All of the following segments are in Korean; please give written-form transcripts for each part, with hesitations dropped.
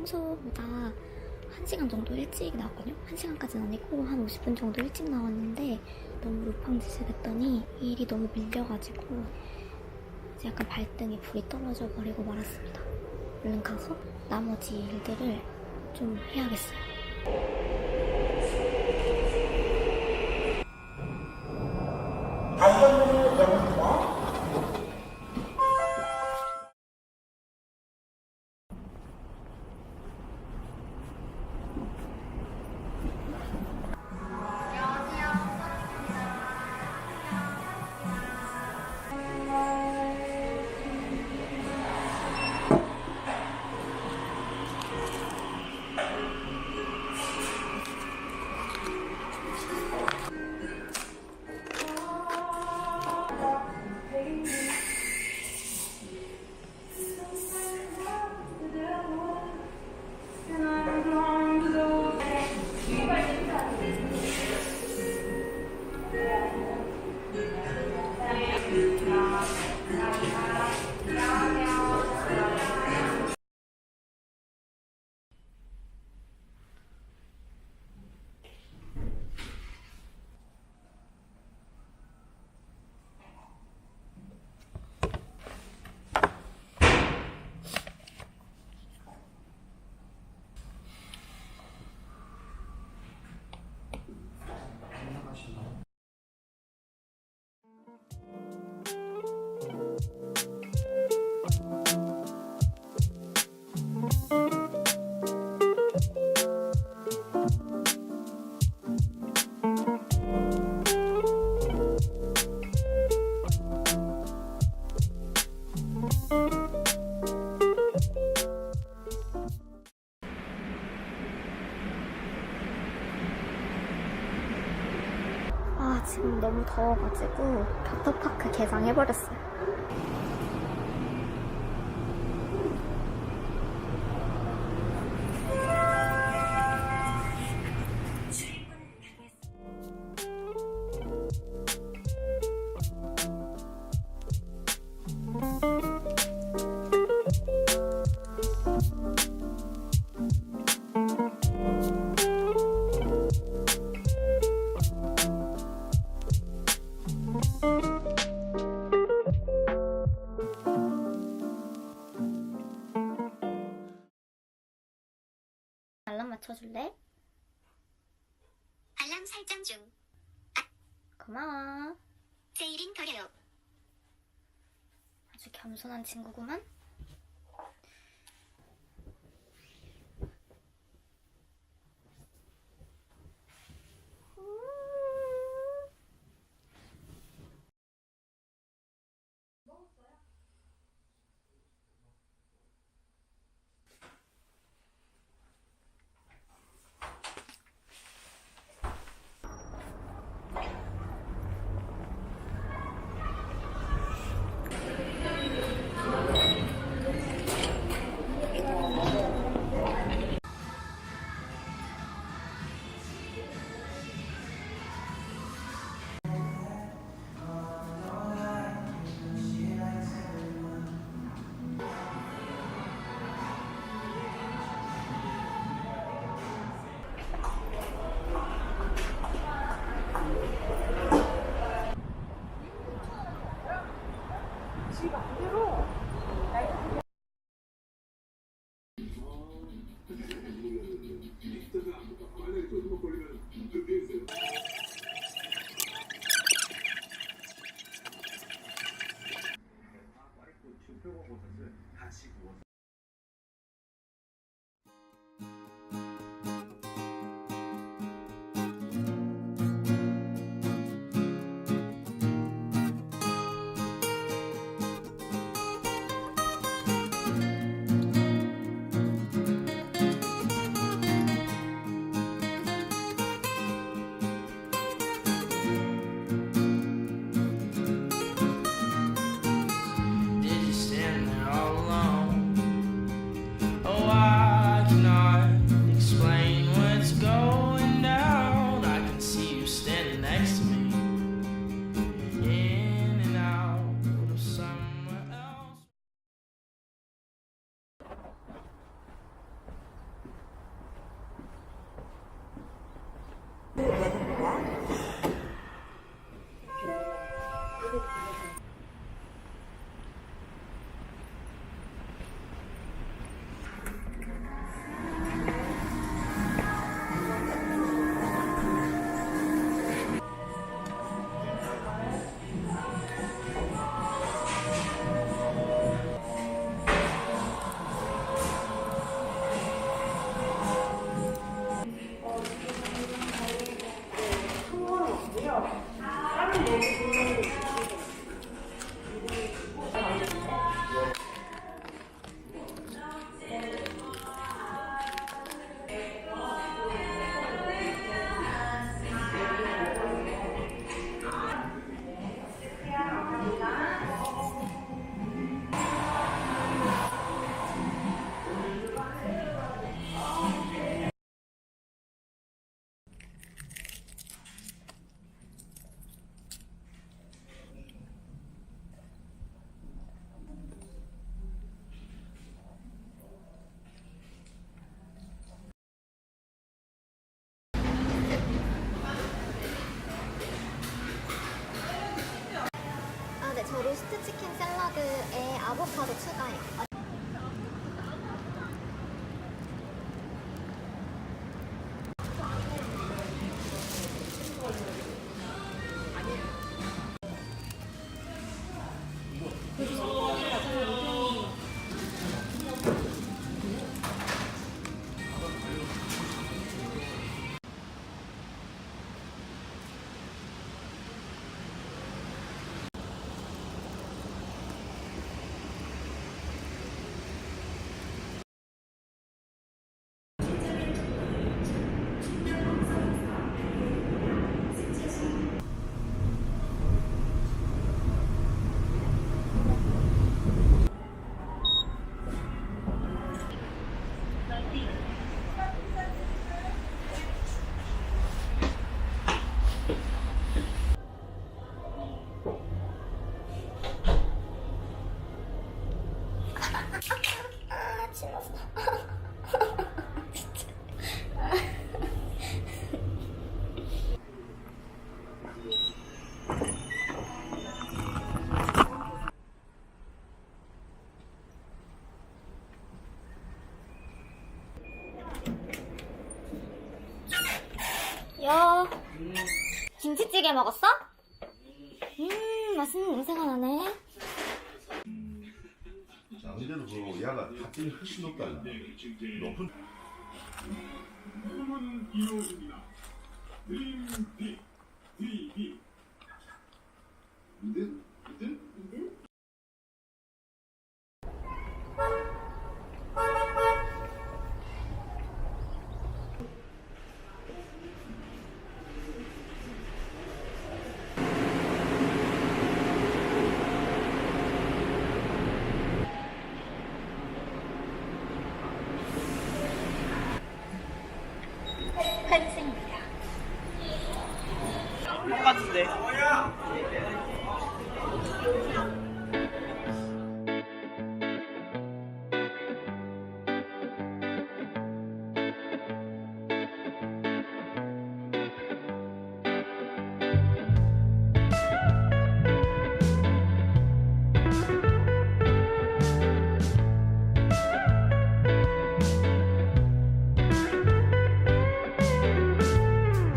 평소보다 1시간 정도 일찍 나왔거든요. 1시간까지는 아니고 한 50분 정도 일찍 나왔는데 너무 루팡짓을 했더니 일이 너무 밀려가지고 이제 약간 발등에 불이 떨어져 버리고 말았습니다. 얼른 가서 나머지 일들을 좀 해야겠어요. 안전문을 열었습니다. 지금 너무 더워가지고 워터파크 개장해버렸어요. 알람 맞춰줄래? 알람 설정 중. 고마워. 세일인 거래요. 아주 겸손한 친구구만. 아, 네, 저 로스트 치킨 샐러드에 아보카도 추가요. 아, 질렀어. 진짜. 여, 김치찌개 먹었어? 맛있는 냄새가 나네. 아무래도 그 야가 탑진이 훨씬 높다. 높은. 팬츠입니다. 똑같은데.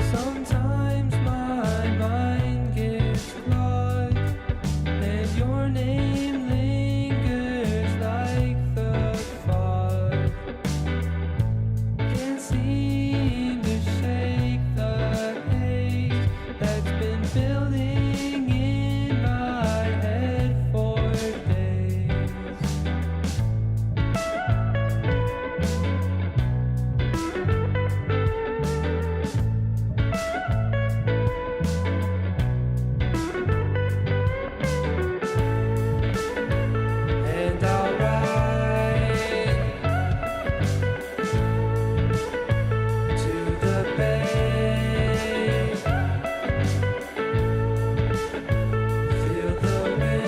Sometimes my mind gets lost, and your name lingers like the fog. Can't seem to shake the haze that's been building in my head for days. And I'll ride to the bay, feel the wind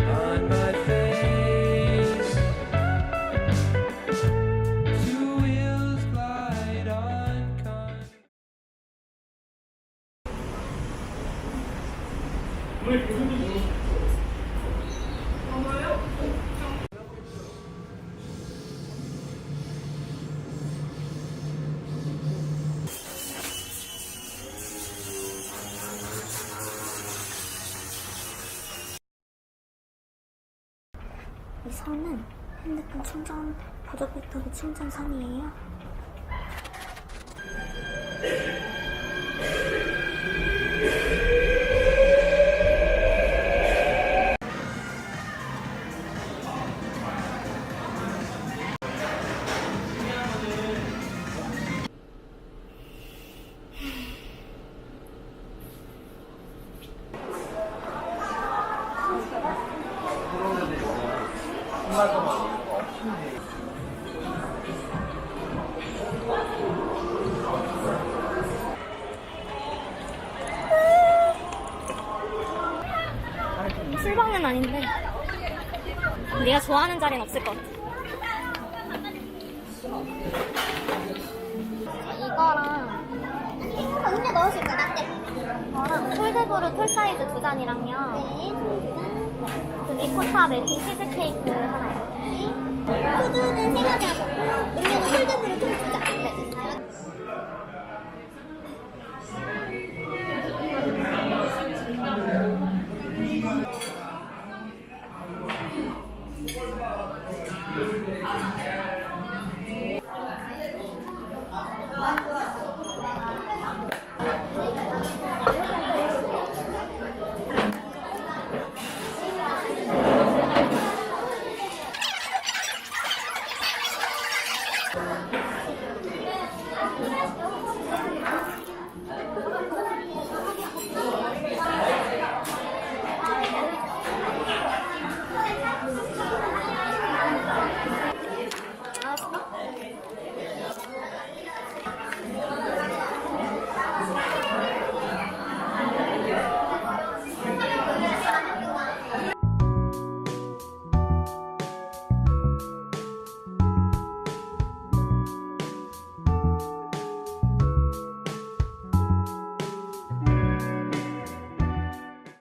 on my face. Two wheels glide on concrete. 이 선은 핸드폰 충전, 보조 배터리 충전 선이에요. 그건 아닌데 네가 좋아하는 자리는 없을 것 같아. 이거랑 음료 넣으실 거야, 나 때. 이거랑 콜드브루 톨 사이즈 2잔이랑요. 네, 그 리코타 멜팅 치즈케이크 하나요. 푸드는 세 가지 하고, 음료는 콜드브루 통 2잔.